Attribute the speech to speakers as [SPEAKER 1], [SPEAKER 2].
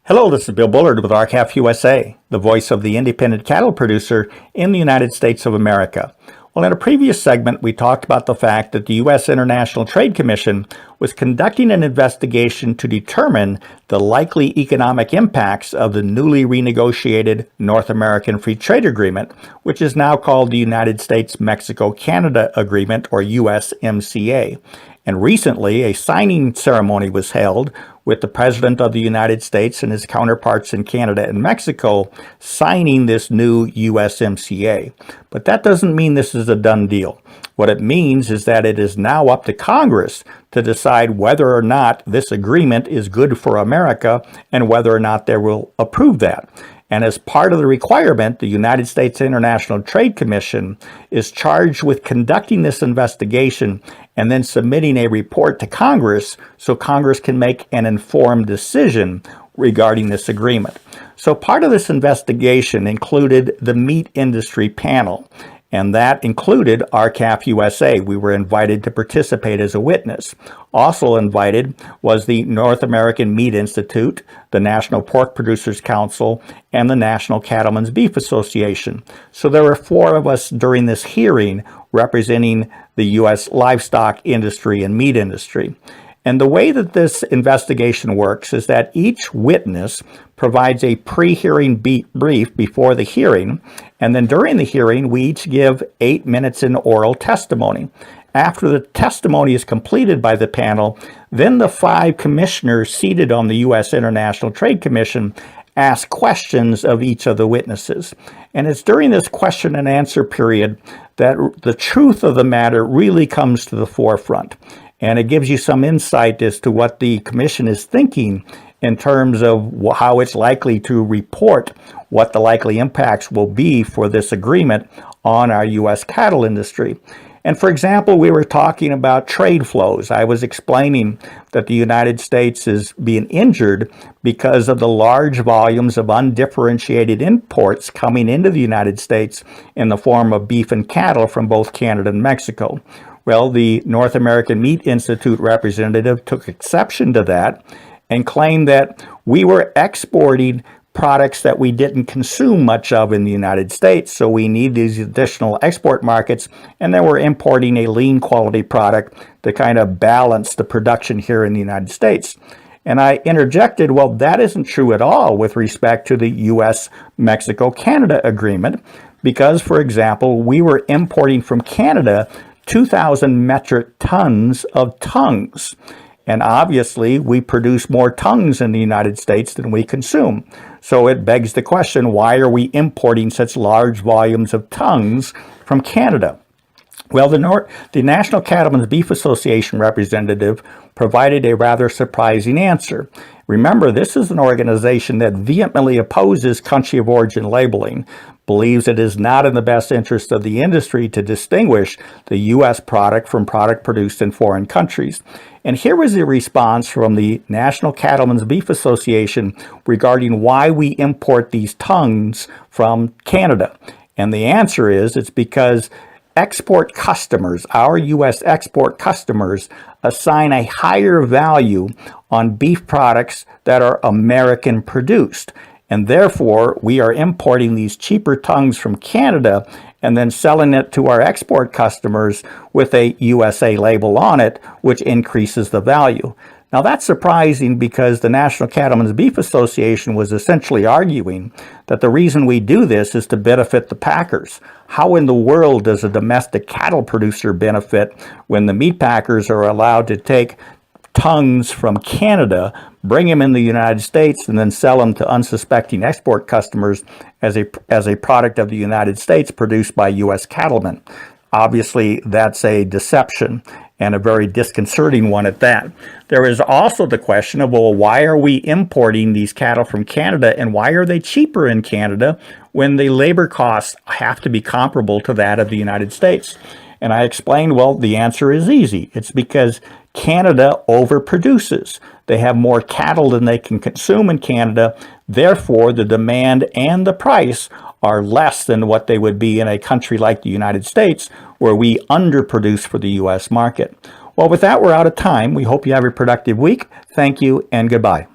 [SPEAKER 1] Hello, this is Bill Bullard with RCAF USA, the voice of the independent cattle producer in the United States of America. Well, in a previous segment, we talked about the fact that the U.S. International Trade Commission was conducting an investigation to determine the likely economic impacts of the newly renegotiated North American Free Trade Agreement, which is now called the United States Mexico-Canada Agreement, or USMCA. And recently, a signing ceremony was held with the President of the United States and his counterparts in Canada and Mexico signing this new USMCA. But that doesn't mean this is a done deal. What it means is that it is now up to Congress to decide whether or not this agreement is good for America and whether or not they will approve that. And as part of the requirement, the United States International Trade Commission is charged with conducting this investigation and then submitting a report to Congress so Congress can make an informed decision regarding this agreement. So part of this investigation included the meat industry panel, and that included RCAF USA. We were invited to participate as a witness. Also invited was the North American Meat Institute, the National Pork Producers Council, and the National Cattlemen's Beef Association. So there were 4 of us during this hearing representing the U.S. livestock industry and meat industry. And the way that this investigation works is that each witness provides a pre-hearing brief before the hearing, and then during the hearing, we each give 8 minutes in oral testimony. After the testimony is completed by the panel, then the 5 commissioners seated on the U.S. International Trade Commission ask questions of each of the witnesses. And it's during this question and answer period that the truth of the matter really comes to the forefront. And it gives you some insight as to what the commission is thinking in terms of how it's likely to report what the likely impacts will be for this agreement on our U.S. cattle industry. And for example, we were talking about trade flows. I was explaining that the United States is being injured because of the large volumes of undifferentiated imports coming into the United States in the form of beef and cattle from both Canada and Mexico. Well, the North American Meat Institute representative took exception to that and claimed that we were exporting products that we didn't consume much of in the United States, so we need these additional export markets, and then we're importing a lean quality product to kind of balance the production here in the United States. And I interjected, well, that isn't true at all with respect to the U.S. Mexico-Canada Agreement, because, for example, we were importing from Canada 2,000 metric tons of tongues. And obviously, we produce more tongues in the United States than we consume. So it begs the question, why are we importing such large volumes of tongues from Canada? Well, the National Cattlemen's Beef Association representative provided a rather surprising answer. Remember, this is an organization that vehemently opposes country of origin labeling, believes it is not in the best interest of the industry to distinguish the U.S. product from product produced in foreign countries. And here was the response from the National Cattlemen's Beef Association regarding why we import these tongues from Canada. And the answer is, it's because export customers, our U.S. export customers, assign a higher value on beef products that are American produced. And therefore, we are importing these cheaper tongues from Canada and then selling it to our export customers with a USA label on it, which increases the value. Now, that's surprising because the National Cattlemen's Beef Association was essentially arguing that the reason we do this is to benefit the packers. How in the world does a domestic cattle producer benefit when the meat packers are allowed to take tongues from Canada, bring them in the United States, and then sell them to unsuspecting export customers as a product of the United States produced by U.S. cattlemen? Obviously, that's a deception, and a very disconcerting one at that. There is also the question of, well, why are we importing these cattle from Canada, and why are they cheaper in Canada when the labor costs have to be comparable to that of the United States? And I explained, well, the answer is easy. It's because Canada overproduces. They have more cattle than they can consume in Canada. Therefore, the demand and the price are less than what they would be in a country like the United States, where we underproduce for the U.S. market. Well, with that, we're out of time. We hope you have a productive week. Thank you and goodbye.